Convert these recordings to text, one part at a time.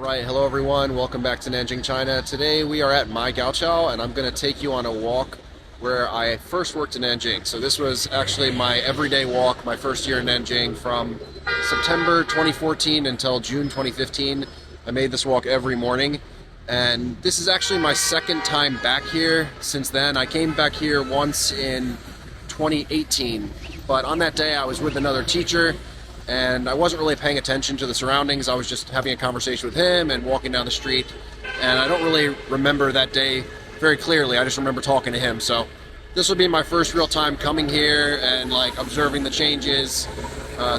Alright, hello everyone, welcome back to Nanjing, China. Today we are at My Gaoqiao and I'm going to take you on a walk where I first worked in Nanjing. So this was actually my everyday walk, my first year in Nanjing from September 2014 until June 2015. I made this walk every morning and this is actually my second time back here since then. I came back here once in 2018, but on that day I was with another teacher and I wasn't really paying attention to the surroundings. I was just having a conversation with him and walking down the street, and I don't really remember that day very clearly. I just remember talking to him. So this will be my first real time coming here and like observing the changes,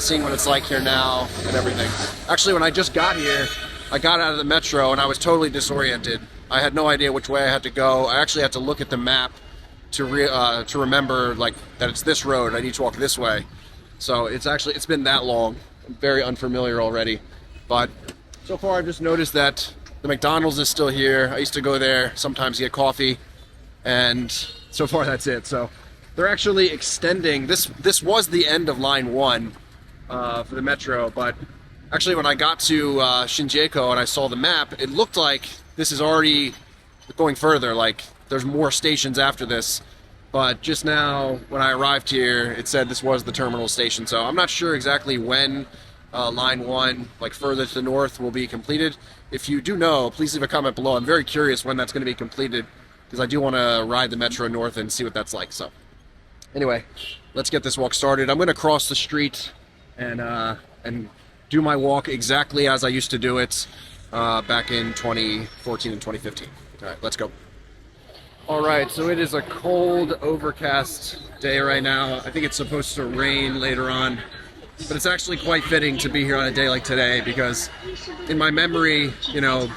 seeing what it's like here now and everything. Actually, when I just got here, I got out of the metro and I was totally disoriented. I had no idea which way I had to go. I actually had to look at the map to remember like that it's this road. I need to walk this way. So it's been that long. I'm very unfamiliar already. But so far I've just noticed that the McDonald's is still here. I used to go there sometimes to get coffee, and so far that's it. So they're actually extending this was the end of line 1 for the metro, but actually when I got to Shinjuku and I saw the map, it looked like this is already going further, like there's more stations after this. But just now, when I arrived here, it said this was the terminal station. So I'm not sure exactly when line 1, like further to the north, will be completed. If you do know, please leave a comment below. I'm very curious when that's going to be completed, because I do want to ride the metro north and see what that's like. So anyway, let's get this walk started. I'm going to cross the street and do my walk exactly as I used to do it back in 2014 and 2015. All right, let's go. Alright, so it is a cold, overcast day right now. I think it's supposed to rain later on, but it's actually quite fitting to be here on a day like today because in my memory, you know,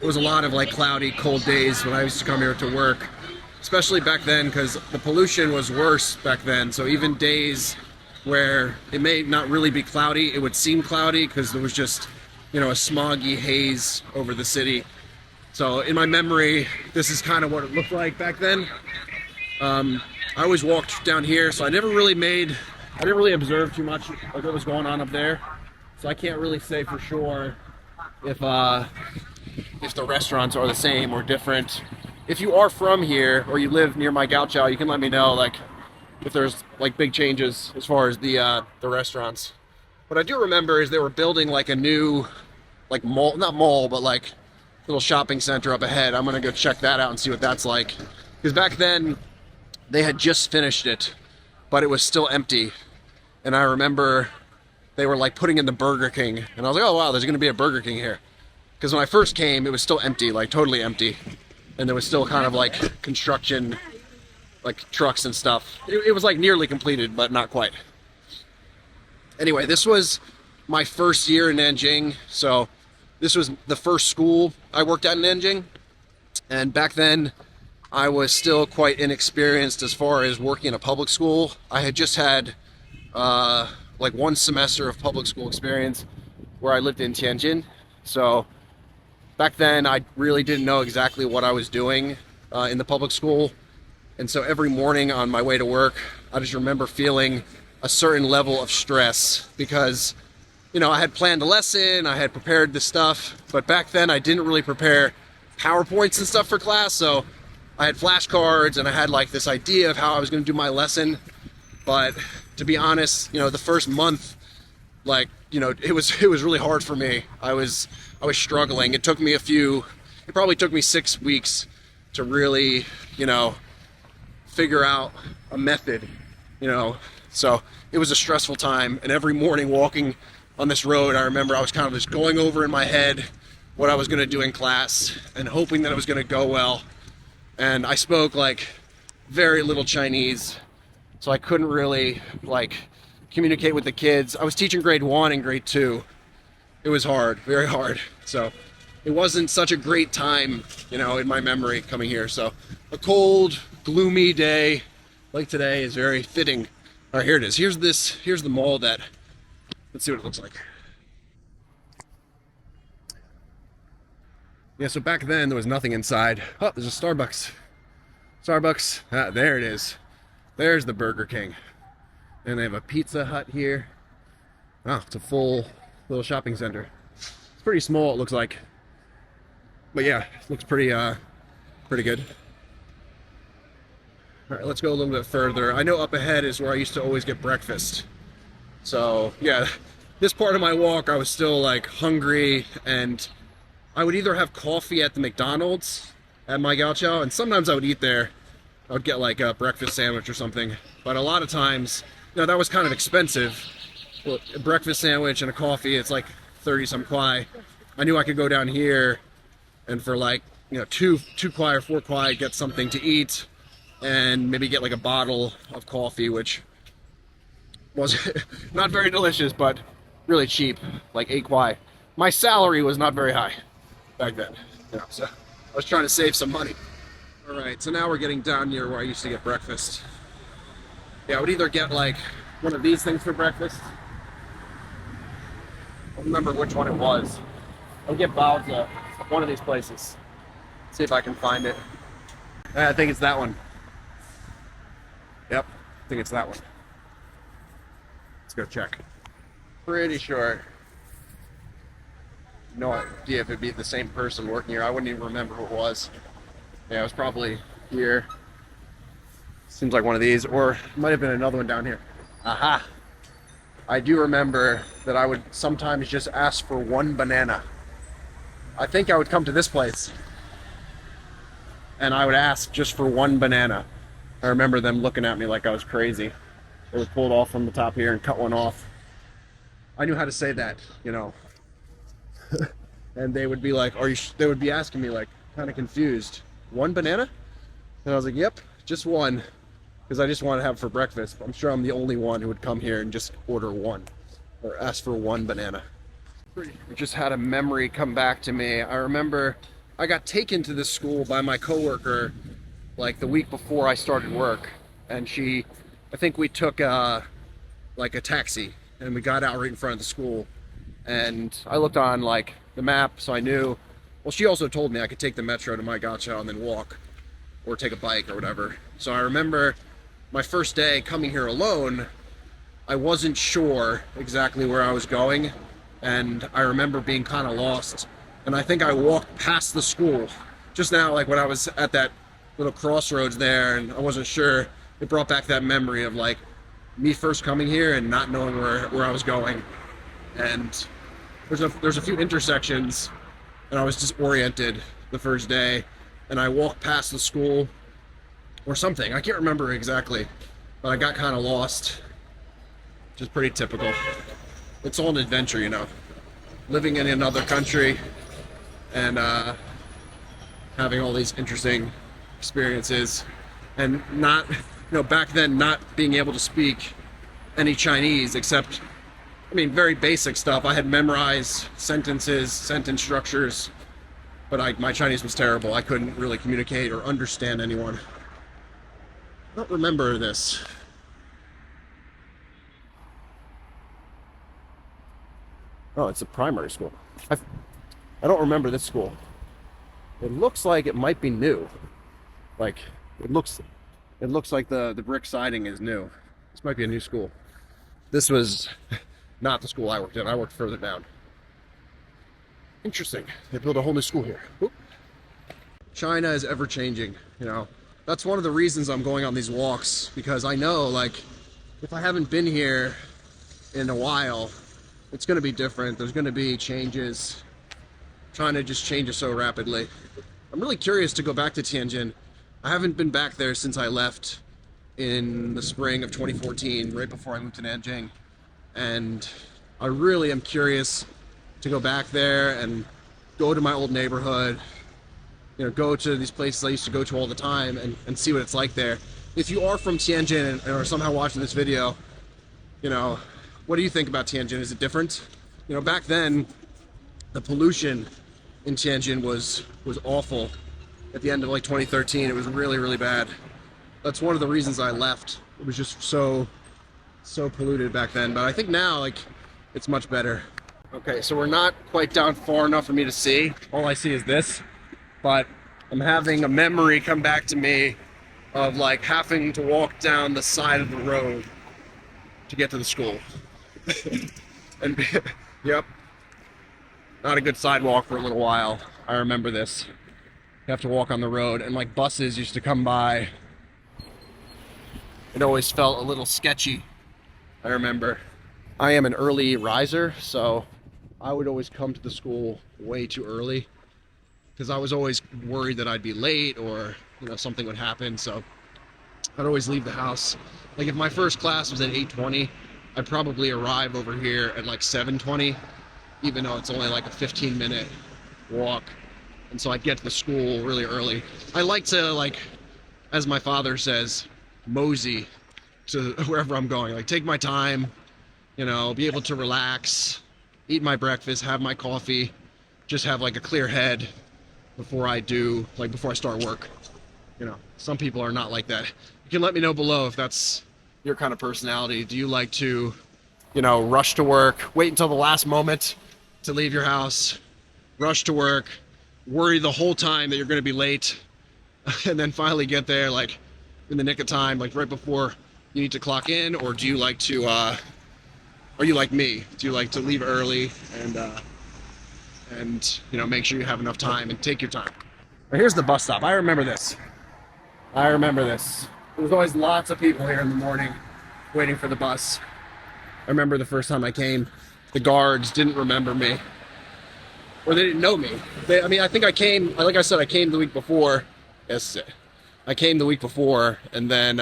it was a lot of like cloudy, cold days when I used to come here to work, especially back then because the pollution was worse back then. So even days where it may not really be cloudy, it would seem cloudy because there was just, you know, a smoggy haze over the city. So in my memory, this is kind of what it looked like back then. I always walked down here, so I didn't really observe too much of what was going on up there. So I can't really say for sure if the restaurants are the same or different. If you are from here or you live near My Gaoqiao, you can let me know like if there's like big changes as far as the restaurants. What I do remember is they were building like a new like mall, not mall, but like little shopping center up ahead. I'm gonna go check that out and see what that's like, because back then they had just finished it but it was still empty, and I remember they were like putting in the Burger King and I was like, oh wow, there's gonna be a Burger King here, because when I first came it was still empty, like totally empty, and there was still kind of like construction, like trucks and stuff. It was like nearly completed but not quite. Anyway, this was my first year in Nanjing, so this was the first school I worked at in Nanjing, and back then I was still quite inexperienced as far as working in a public school. I had just had like 1 semester of public school experience where I lived in Tianjin, so back then I really didn't know exactly what I was doing in the public school, and so every morning on my way to work I just remember feeling a certain level of stress because, you know, I had planned a lesson, I had prepared this stuff, but back then I didn't really prepare PowerPoints and stuff for class, so I had flashcards and I had like this idea of how I was going to do my lesson. But to be honest, you know, the first month, like, you know, it was really hard for me. I was struggling. It probably took me 6 weeks to really, you know, figure out a method, you know. So it was a stressful time, and every morning walking on this road, I remember I was kind of just going over in my head what I was going to do in class and hoping that it was going to go well. And I spoke like very little Chinese, so I couldn't really like communicate with the kids. I was teaching grade 1 and grade 2. It was hard, very hard. So it wasn't such a great time, you know, in my memory coming here. So a cold, gloomy day like today is very fitting. All right, here it is. Here's the mall that, let's see what it looks like. Yeah, so back then there was nothing inside. Oh, there's a Starbucks. Starbucks. Ah, there it is. There's the Burger King. And they have a Pizza Hut here. Oh, it's a full little shopping center. It's pretty small, it looks like. But yeah, looks pretty good. All right, let's go a little bit further. I know up ahead is where I used to always get breakfast. So yeah, this part of my walk, I was still like hungry, and I would either have coffee at the McDonald's at my Gaucho, and sometimes I would eat there. I would get like a breakfast sandwich or something. But a lot of times, that was kind of expensive. Well, a breakfast sandwich and a coffee, it's like 30 some kwai. I knew I could go down here and for like, two kwai or 4 kwai, get something to eat and maybe get like a bottle of coffee, which was not very delicious, but really cheap, like 8 kwai. My salary was not very high back then, so I was trying to save some money. All right, so now we're getting down near where I used to get breakfast. Yeah, I would either get like one of these things for breakfast. I don't remember which one it was. I would get baozi at one of these places. See if I can find it. I think it's that one. Yep, I think it's that one. Let's go check. Pretty sure. No idea if it'd be the same person working here. I wouldn't even remember who it was. Yeah, it was probably here. Seems like one of these, or it might have been another one down here. Aha! I do remember that I would sometimes just ask for 1 banana. I think I would come to this place and I would ask just for 1 banana. I remember them looking at me like I was crazy. They would pull it off from the top here and cut one off. I knew how to say that, and they would be like, they would be asking me like, kind of confused, 1 banana? And I was like, yep, just 1. Because I just want to have for breakfast. I'm sure I'm the only one who would come here and just order 1 or ask for 1 banana. I just had a memory come back to me. I remember I got taken to this school by my coworker like the week before I started work, and I think we took like a taxi and we got out right in front of the school, and I looked on like the map, so I knew. Well, she also told me I could take the metro to my Gaucho and then walk or take a bike or whatever. So I remember my first day coming here alone, I wasn't sure exactly where I was going, and I remember being kind of lost. And I think I walked past the school just now, like when I was at that little crossroads there, and I wasn't sure. It brought back that memory of like me first coming here and not knowing where I was going. And there's a few intersections, and I was disoriented the first day, and I walked past the school or something. I can't remember exactly, but I got kind of lost, which is pretty typical. It's all an adventure, living in another country and having all these interesting experiences, and not, back then not being able to speak any Chinese except, very basic stuff. I had memorized sentences, sentence structures, but my Chinese was terrible. I couldn't really communicate or understand anyone. I don't remember this. Oh, it's a primary school. I don't remember this school. It looks like it might be new. Like, it looks like the brick siding is new. This might be a new school. This was not the school I worked in. I worked further down. Interesting. They built a whole new school here. Oop. China is ever changing, That's one of the reasons I'm going on these walks, because I know, like, if I haven't been here in a while, it's going to be different. There's going to be changes. China just changes so rapidly. I'm really curious to go back to Tianjin. I haven't been back there since I left in the spring of 2014, right before I moved to Nanjing. And I really am curious to go back there and go to my old neighborhood, go to these places I used to go to all the time and see what it's like there. If you are from Tianjin and are somehow watching this video, what do you think about Tianjin? Is it different? Back then, the pollution in Tianjin was awful. At the end of like 2013, it was really, really bad. That's one of the reasons I left. It was just so polluted back then. But I think now, like, it's much better. Okay, so we're not quite down far enough for me to see. All I see is this. But I'm having a memory come back to me of like having to walk down the side of the road to get to the school. And yep. Not a good sidewalk for a little while. I remember this. You have to walk on the road, and like buses used to come by. It always felt a little sketchy. I remember. I am an early riser, so I would always come to the school way too early because I was always worried that I'd be late or, you know, something would happen. So I'd always leave the house. Like if my first class was at 8:20, I'd probably arrive over here at like 7:20, even though it's only like a 15-minute walk. And so I'd get to the school really early. I like to, like, as my father says, mosey to wherever I'm going. Like take my time, you know, be able to relax, eat my breakfast, have my coffee, just have like a clear head before I start work. You know, some people are not like that. You can let me know below if that's your kind of personality. Do you like to, you know, rush to work, wait until the last moment to leave your house, rush to work, worry the whole time that you're going to be late, and then finally get there like in the nick of time, like right before you need to clock in? Or do you like to, are you like me? Do you like to leave early and you know, make sure you have enough time and take your time? Well, here's the bus stop. I remember this. There was always lots of people here in the morning waiting for the bus. I remember the first time I came, the guards didn't remember me. Or they didn't know me. I think I came, like I said, I came the week before. Yes, I came the week before, and then,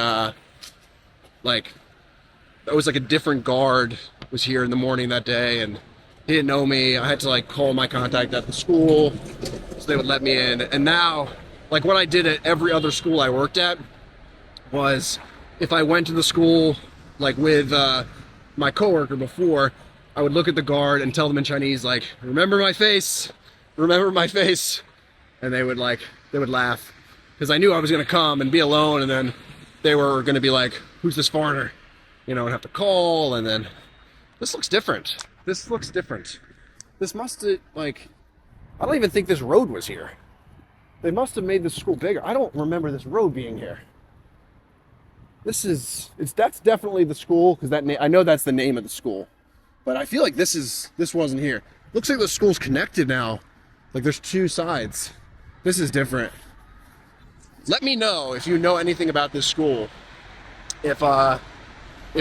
like, it was like a different guard was here in the morning that day, and he didn't know me. I had to, like, call my contact at the school so they would let me in. And now, like, what I did at every other school I worked at was if I went to the school, like, with my coworker before, I would look at the guard and tell them in Chinese, like, remember my face, and they would laugh, because I knew I was going to come and be alone, and then they were going to be like, who's this foreigner, you know, and have to call. And then this looks different. This must have, like, I don't even think this road was here. They must have made the school bigger. I don't remember this road being here. That's definitely the school, because I know that's the name of the school. But I feel like this wasn't here. Looks like the school's connected now. Like there's two sides. This is different. Let me know if you know anything about this school. If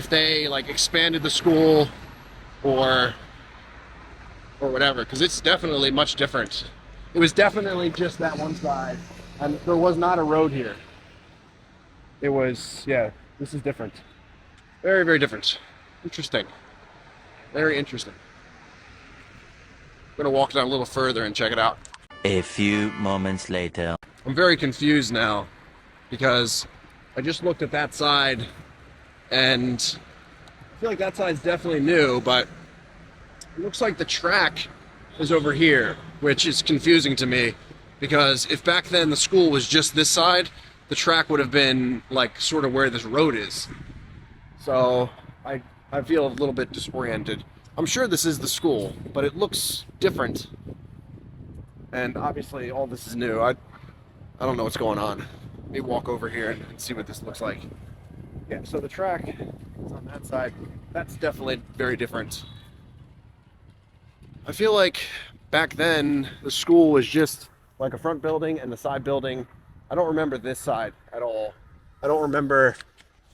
they like expanded the school or whatever, because it's definitely much different. It was definitely just that one side, and there was not a road here. It was, yeah, this is different. Very, very different. Interesting. Very interesting. I'm gonna walk down a little further and check it out. A few moments later. I'm very confused now because I just looked at that side and I feel like that side's definitely new, but it looks like the track is over here, which is confusing to me because if back then the school was just this side, the track would have been like sort of where this road is. So I feel a little bit disoriented. I'm sure this is the school, but it looks different. And obviously all this is new. I don't know what's going on. Let me walk over here and see what this looks like. Yeah, so the track is on that side. That's definitely very different. I feel like back then the school was just like a front building and the side building. I don't remember this side at all. I don't remember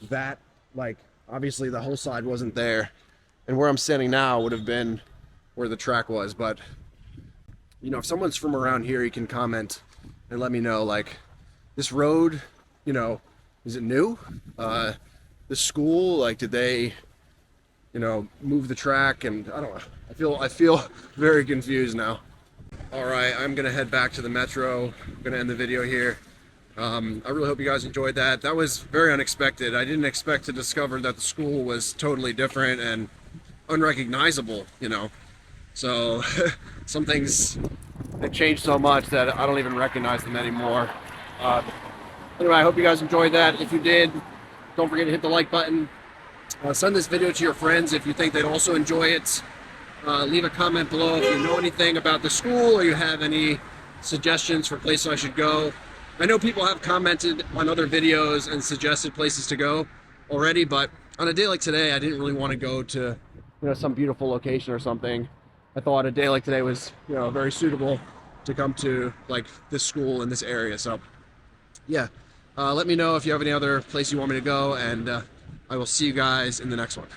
that, like, obviously the whole side wasn't there, and where I'm standing now would have been where the track was. But you know, if someone's from around here, you can comment and let me know, like, this road, you know, is it new? This school, like, did they, you know, move the track? And I don't know, I feel very confused now. All right, I'm gonna head back to the metro. I'm gonna end the video here. I really hope you guys enjoyed that. That was very unexpected. I didn't expect to discover that the school was totally different and unrecognizable, you know. So some things, they changed so much that I don't even recognize them anymore. Anyway, I hope you guys enjoyed that. If you did, don't forget to hit the like button. Send this video to your friends if you think they'd also enjoy it. Leave a comment below if you know anything about the school or you have any suggestions for places I should go. I know people have commented on other videos and suggested places to go already, but on a day like today, I didn't really want to go to, you know, some beautiful location or something. I thought a day like today was, very suitable to come to like this school in this area. So yeah, let me know if you have any other place you want me to go, and I will see you guys in the next one.